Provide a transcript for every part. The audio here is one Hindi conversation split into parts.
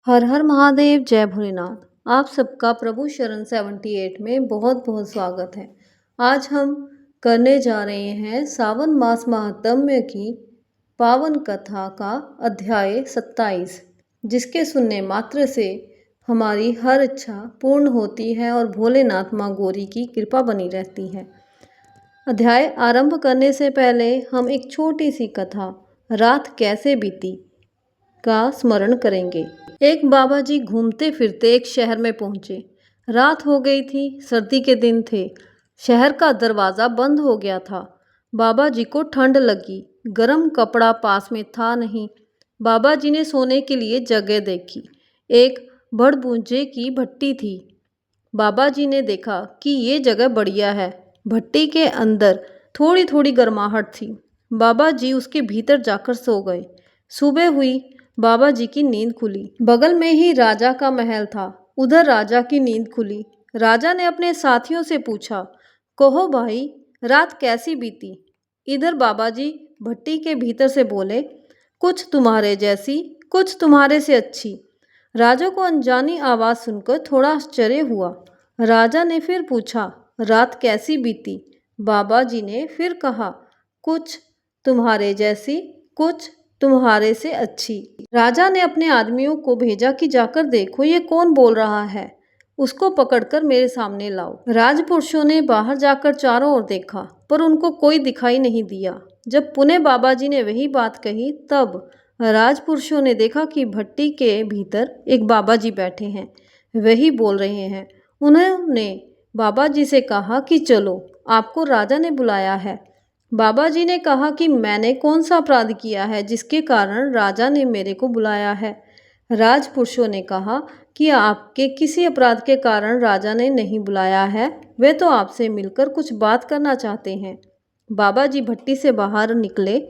हर हर महादेव, जय भोलेनाथ। आप सबका प्रभु शरण 78 में बहुत बहुत स्वागत है। आज हम करने जा रहे हैं सावन मास महात्म्य की पावन कथा का अध्याय 27, जिसके सुनने मात्र से हमारी हर इच्छा पूर्ण होती है और भोलेनाथ माँ गौरी की कृपा बनी रहती है। अध्याय आरंभ करने से पहले हम एक छोटी सी कथा रात कैसे बीती का स्मरण करेंगे। एक बाबा जी घूमते फिरते एक शहर में पहुंचे। रात हो गई थी, सर्दी के दिन थे। शहर का दरवाज़ा बंद हो गया था। बाबा जी को ठंड लगी। गर्म कपड़ा पास में था नहीं। बाबा जी ने सोने के लिए जगह देखी। एक भड़बूजे की भट्टी थी। बाबा जी ने देखा कि ये जगह बढ़िया है। भट्टी के अंदर थोड़ी थोड़ी गर्माहट थी। बाबा जी उसके भीतर जाकर सो गए। सुबह हुई, बाबा जी की नींद खुली। बगल में ही राजा का महल था। उधर राजा की नींद खुली। राजा ने अपने साथियों से पूछा, कहो भाई, रात कैसी बीती? इधर बाबा जी भट्टी के भीतर से बोले, कुछ तुम्हारे जैसी, कुछ तुम्हारे से अच्छी। राजा को अनजानी आवाज़ सुनकर थोड़ा आश्चर्य हुआ। राजा ने फिर पूछा, रात कैसी बीती? बाबा जी ने फिर कहा, कुछ तुम्हारे जैसी, कुछ तुम्हारे से अच्छी। राजा ने अपने आदमियों को भेजा कि जाकर देखो ये कौन बोल रहा है, उसको पकड़कर मेरे सामने लाओ। राजपुरुषों ने बाहर जाकर चारों ओर देखा, पर उनको कोई दिखाई नहीं दिया। जब पुनः बाबा जी ने वही बात कही, तब राजपुरुषों ने देखा कि भट्टी के भीतर एक बाबा जी बैठे हैं। वही बोल रहे हैं। उन्होंने बाबा जी से कहा कि चलो, आपको राजा ने बुलाया है। बाबा जी ने कहा कि मैंने कौन सा अपराध किया है जिसके कारण राजा ने मेरे को बुलाया है। राजपुरुषों ने कहा कि आपके किसी अपराध के कारण राजा ने नहीं बुलाया है, वे तो आपसे मिलकर कुछ बात करना चाहते हैं। बाबा जी भट्टी से बाहर निकले।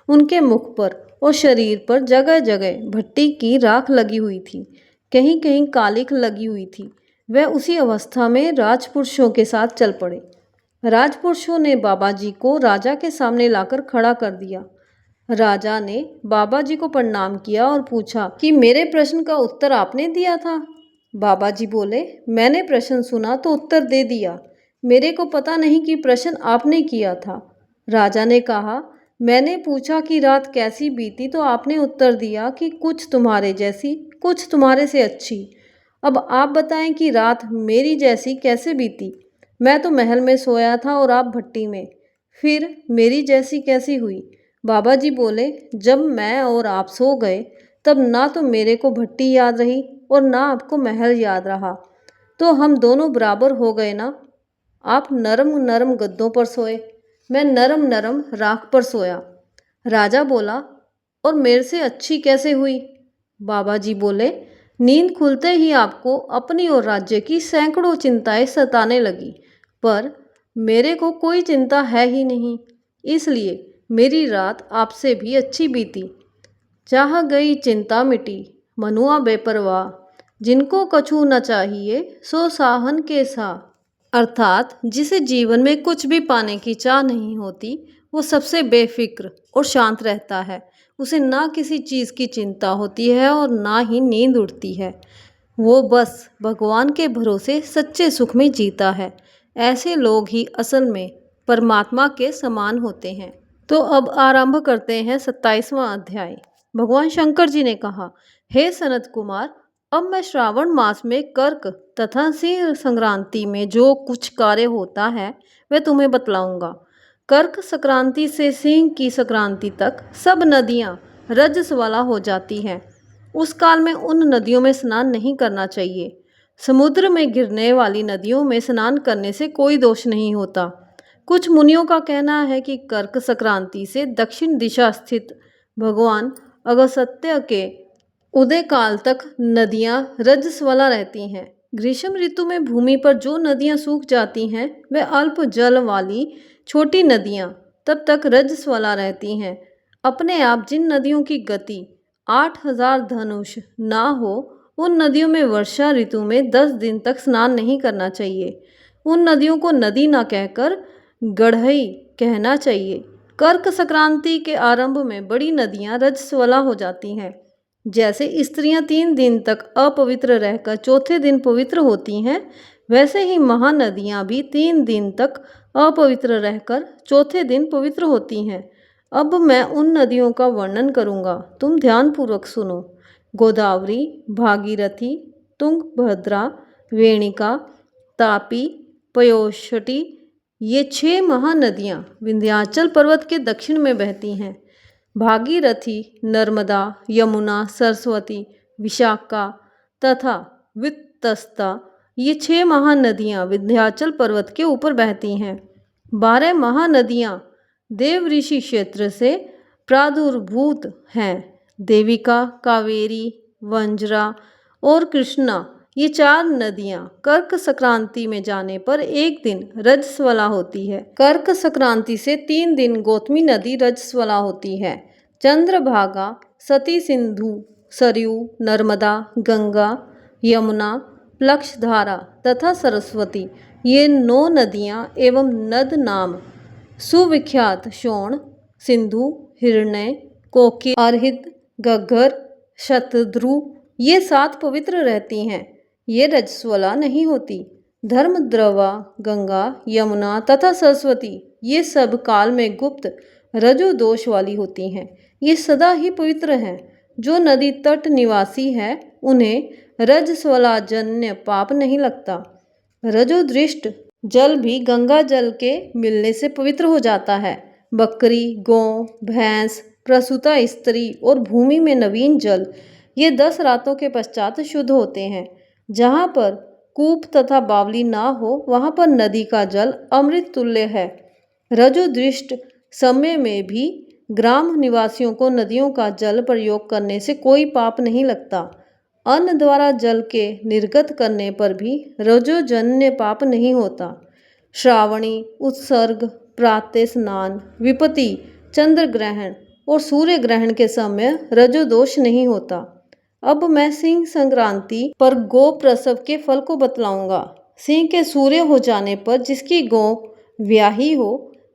उनके मुख पर और शरीर पर जगह जगह भट्टी की राख लगी हुई थी, कहीं कहीं कालिख लगी हुई थी। वह उसी अवस्था में राजपुरुषों के साथ चल पड़े। राजपुरुषों ने बाबा जी को राजा के सामने लाकर खड़ा कर दिया। राजा ने बाबा जी को प्रणाम किया और पूछा कि मेरे प्रश्न का उत्तर आपने दिया था? बाबा जी बोले, मैंने प्रश्न सुना तो उत्तर दे दिया। मेरे को पता नहीं कि प्रश्न आपने किया था। राजा ने कहा, मैंने पूछा कि रात कैसी बीती तो आपने उत्तर दिया कि कुछ तुम्हारे जैसी, कुछ तुम्हारे से अच्छी। अब आप बताएं कि रात मेरी जैसी कैसे बीती? मैं तो महल में सोया था और आप भट्टी में, फिर मेरी जैसी कैसी हुई? बाबा जी बोले, जब मैं और आप सो गए तब ना तो मेरे को भट्टी याद रही और ना आपको महल याद रहा, तो हम दोनों बराबर हो गए ना। आप नरम नरम गद्दों पर सोए, मैं नरम नरम राख पर सोया। राजा बोला, और मेरे से अच्छी कैसे हुई? बाबा जी बोले, नींद खुलते ही आपको अपनी और राज्य की सैकड़ों चिंताएं सताने लगी, पर मेरे को कोई चिंता है ही नहीं, इसलिए मेरी रात आपसे भी अच्छी बीती। चाह गई चिंता मिटी, मनुआ बेपरवाह, जिनको कछु न चाहिए सो साहन के सा। अर्थात जिसे जीवन में कुछ भी पाने की चाह नहीं होती, वो सबसे बेफिक्र और शांत रहता है। उसे ना किसी चीज़ की चिंता होती है और ना ही नींद उड़ती है। वो बस भगवान के भरोसे सच्चे सुख में जीता है। ऐसे लोग ही असल में परमात्मा के समान होते हैं। तो अब आरंभ करते हैं 27वां अध्याय। भगवान शंकर जी ने कहा, हे सनत कुमार, अब मैं श्रावण मास में कर्क तथा सिंह संक्रांति में जो कुछ कार्य होता है वह तुम्हें बतलाऊंगा। कर्क संक्रांति से सिंह की संक्रांति तक सब नदियां रजस्वला हो जाती हैं। उस काल में उन नदियों में स्नान नहीं करना चाहिए। समुद्र में गिरने वाली नदियों में स्नान करने से कोई दोष नहीं होता। कुछ मुनियों का कहना है कि कर्क संक्रांति से दक्षिण दिशा स्थित भगवान अगस्त्य के उदय काल तक नदियां रजस्वला रहती हैं। ग्रीष्म ऋतु में भूमि पर जो नदियां सूख जाती हैं वे अल्प जल वाली छोटी नदियां तब तक रजस्वला रहती हैं। अपने आप जिन नदियों की गति 8000 धनुष ना हो, उन नदियों में वर्षा ऋतु में 10 दिन तक स्नान नहीं करना चाहिए। उन नदियों को नदी ना कहकर गढ़ई कहना चाहिए। कर्क संक्रांति के आरंभ में बड़ी नदियां रजस्वला हो जाती हैं। जैसे स्त्रियां 3 दिन तक अपवित्र रहकर चौथे दिन पवित्र होती हैं, वैसे ही महानदियां भी 3 दिन तक अपवित्र रहकर चौथे दिन पवित्र होती हैं। अब मैं उन नदियों का वर्णन करूंगा, तुम ध्यानपूर्वक सुनो। गोदावरी, भागीरथी, तुंगभद्रा, वेणिका, तापी, पयोष्ठी, ये 6 महानदियां विंध्याचल पर्वत के दक्षिण में बहती हैं। भागीरथी, नर्मदा, यमुना, सरस्वती, विशाखा तथा वितस्ता, ये 6 महानदियां विंध्याचल पर्वत के ऊपर बहती हैं। 12 महानदियां देव ऋषि क्षेत्र से प्रादुर्भूत हैं। देविका, कावेरी, वंजरा और कृष्णा, ये 4 नदियां कर्क संक्रांति में जाने पर एक दिन रजस्वला होती है। कर्क संक्रांति से 3 दिन गौतमी नदी रजस्वला होती है। चंद्रभागा, सती, सिंधु, सरयू, नर्मदा, गंगा, यमुना, प्लक्षधारा तथा सरस्वती, ये 9 नदियां एवं नद नाम सुविख्यात शोण, सिंधु, हिरण्य, कोकिल, अर्हित, घग्गर, शतद्रु, ये 7 पवित्र रहती हैं। ये रजस्वला नहीं होती। धर्मद्रवा, गंगा, यमुना तथा सरस्वती, ये सब काल में गुप्त रजो दोष वाली होती हैं। ये सदा ही पवित्र हैं। जो नदी तट निवासी है उन्हें रजस्वला जन्य पाप नहीं लगता। रजोदृष्ट जल भी गंगा जल के मिलने से पवित्र हो जाता है। बकरी, गौ, भैंस, प्रसूता स्त्री और भूमि में नवीन जल, ये 10 रातों के पश्चात शुद्ध होते हैं। जहाँ पर कूप तथा बावली ना हो वहाँ पर नदी का जल अमृत तुल्य है। रजोदृष्ट समय में भी ग्राम निवासियों को नदियों का जल प्रयोग करने से कोई पाप नहीं लगता। अन्न द्वारा जल के निर्गत करने पर भी रजोजन्य पाप नहीं होता। श्रावणी, उत्सर्ग, प्रातः स्नान, विपत्ति, चंद्र ग्रहण और सूर्य ग्रहण के समय रजोदोष नहीं होता। अब मैं सिंह संक्रांति पर गौ प्रसव के फल को बतलाऊंगा। सिंह के सूर्य हो जाने पर जिसकी गौ ब्याही हो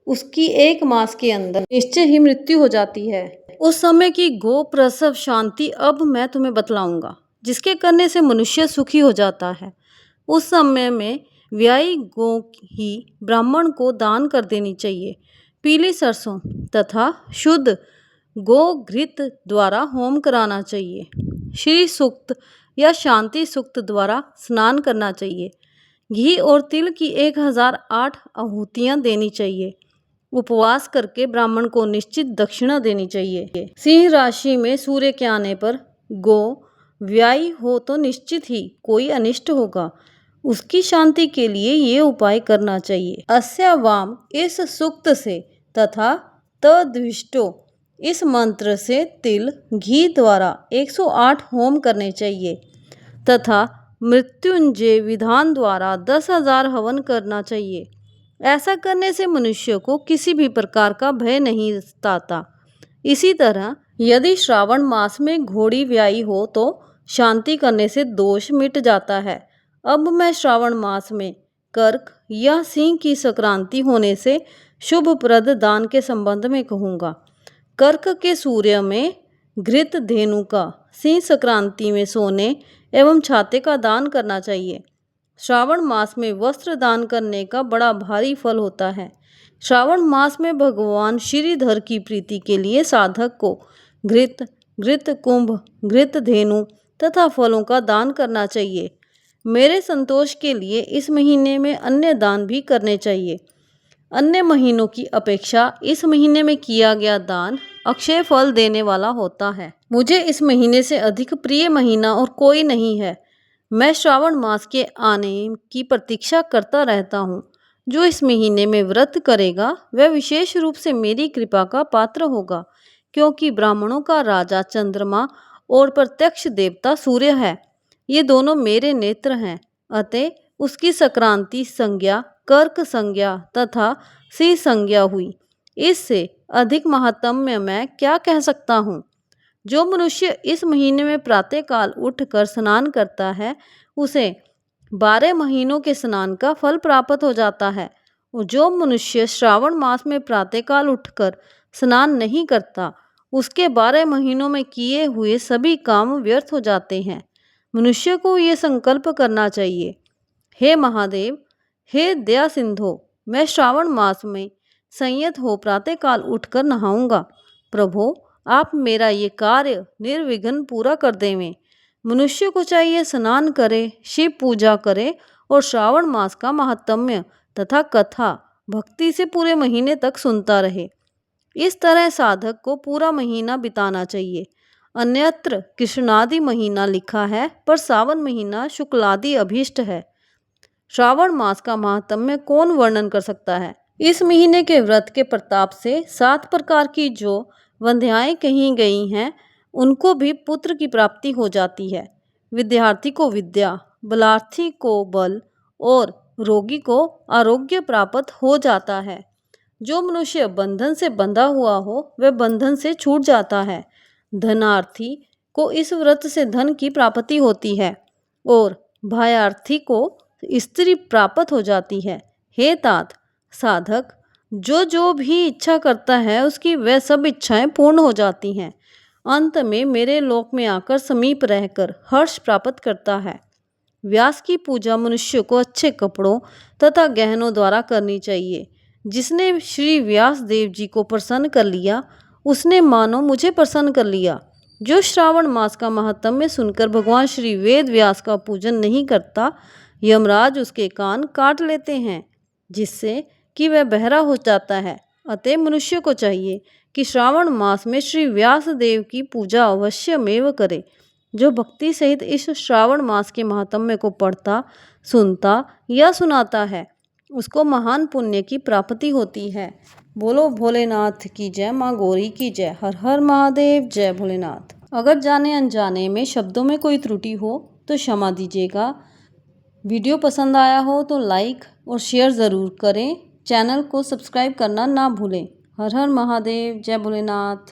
उसकी 1 मास के अंदर निश्चय ही मृत्यु हो जाती है। उस समय की गौ प्रसव शांति अब मैं तुम्हें बतलाऊंगा, जिसके करने से मनुष्य सुखी हो जाता है। उस समय में व्यायी गौ ही ब्राह्मण को दान कर देनी चाहिए। पीली सरसों तथा शुद्ध गो घृत द्वारा होम कराना चाहिए। श्री सूक्त या शांति सूक्त द्वारा स्नान करना चाहिए। घी और तिल की 1008 आहुतियाँ देनी चाहिए। उपवास करके ब्राह्मण को निश्चित दक्षिणा देनी चाहिए। सिंह राशि में सूर्य के आने पर गो व्यायी हो तो निश्चित ही कोई अनिष्ट होगा। उसकी शांति के लिए ये उपाय करना चाहिए। अस्यावाम, इस सूक्त से तथा तद्विष्टो, इस मंत्र से तिल घी द्वारा 108 होम करने चाहिए तथा मृत्युंजय विधान द्वारा 10,000 हवन करना चाहिए। ऐसा करने से मनुष्य को किसी भी प्रकार का भय नहीं सताता। इसी तरह यदि श्रावण मास में घोड़ी व्यायी हो तो शांति करने से दोष मिट जाता है। अब मैं श्रावण मास में कर्क या सिंह की संक्रांति होने से शुभप्रद दान के संबंध में कहूँगा। कर्क के सूर्य में घृत धेनु का, सिंह संक्रांति में सोने एवं छाते का दान करना चाहिए। श्रावण मास में वस्त्र दान करने का बड़ा भारी फल होता है। श्रावण मास में भगवान श्रीधर की प्रीति के लिए साधक को घृत, घृत कुंभ, घृत धेनु तथा फलों का दान करना चाहिए। मेरे संतोष के लिए इस महीने में अन्य दान भी करने चाहिए। अन्य महीनों की अपेक्षा इस महीने में किया गया दान अक्षय फल देने वाला होता है। मुझे इस महीने से अधिक प्रिय महीना और कोई नहीं है। मैं श्रावण मास के आने की प्रतीक्षा करता रहता हूँ। जो इस महीने में व्रत करेगा वह विशेष रूप से मेरी कृपा का पात्र होगा, क्योंकि ब्राह्मणों का राजा चंद्रमा और प्रत्यक्ष देवता सूर्य है। ये दोनों मेरे नेत्र हैं। अतः उसकी संक्रांति संज्ञा कर्क संज्ञा तथा सिंह संज्ञा हुई। इससे अधिक महात्म्य मैं क्या कह सकता हूँ। जो मनुष्य इस महीने में प्रातःकाल उठकर स्नान करता है उसे 12 महीनों के स्नान का फल प्राप्त हो जाता है। और जो मनुष्य श्रावण मास में प्रातःकाल उठकर स्नान नहीं करता उसके 12 महीनों में किए हुए सभी काम व्यर्थ हो जाते हैं। मनुष्य को ये संकल्प करना चाहिए, हे महादेव, हे दया सिंधु, मैं श्रावण मास में संयत हो प्रातःकाल उठकर नहाऊंगा। प्रभु, आप मेरा ये कार्य निर्विघ्न पूरा कर देवें। मनुष्य को चाहिए स्नान करे, शिव पूजा करे और श्रावण मास का महात्म्य तथा कथा भक्ति से पूरे महीने तक सुनता रहे। इस तरह साधक को पूरा महीना बिताना चाहिए। अन्यत्र कृष्णादि महीना लिखा है, पर सावन महीना शुक्लादि अभीष्ट है। श्रावण मास का महात्म्य कौन वर्णन कर सकता है। इस महीने के व्रत के प्रताप से 7 प्रकार की जो वंध्याएं कही गई हैं, उनको भी पुत्र की प्राप्ति हो जाती है। विद्यार्थी को विद्या, बलार्थी को बल और रोगी को आरोग्य प्राप्त हो जाता है। जो मनुष्य बंधन से बंधा हुआ हो, वह बंधन से छूट जाता है। धनार्थी को इस व्रत से धन की प्राप्ति होती है और भायार्थी को स्त्री प्राप्त हो जाती है। हे तात, साधक जो भी इच्छा करता है, उसकी वह सब इच्छाएं पूर्ण हो जाती हैं। अंत में मेरे लोक में आकर समीप रहकर हर्ष प्राप्त करता है। व्यास की पूजा मनुष्य को अच्छे कपड़ों तथा गहनों द्वारा करनी चाहिए। जिसने श्री व्यास देव जी को प्रसन्न कर लिया, उसने मानो मुझे प्रसन्न कर लिया। जो श्रावण मास का महात्म्य सुनकर भगवान श्री वेद व्यास का पूजन नहीं करता, यमराज उसके कान काट लेते हैं, जिससे कि वह बहरा हो जाता है। अतः मनुष्य को चाहिए कि श्रावण मास में श्री व्यास देव की पूजा अवश्यमेव करे। जो भक्ति सहित इस श्रावण मास के महात्म्य को पढ़ता, सुनता या सुनाता है, उसको महान पुण्य की प्राप्ति होती है। बोलो भोलेनाथ की जय, माँ गौरी की जय। हर हर महादेव, जय भोलेनाथ। अगर जाने अनजाने में शब्दों में कोई त्रुटि हो तो क्षमा दीजिएगा। वीडियो पसंद आया हो तो लाइक और शेयर ज़रूर करें। चैनल को सब्सक्राइब करना ना भूलें। हर हर महादेव, जय भोलेनाथ।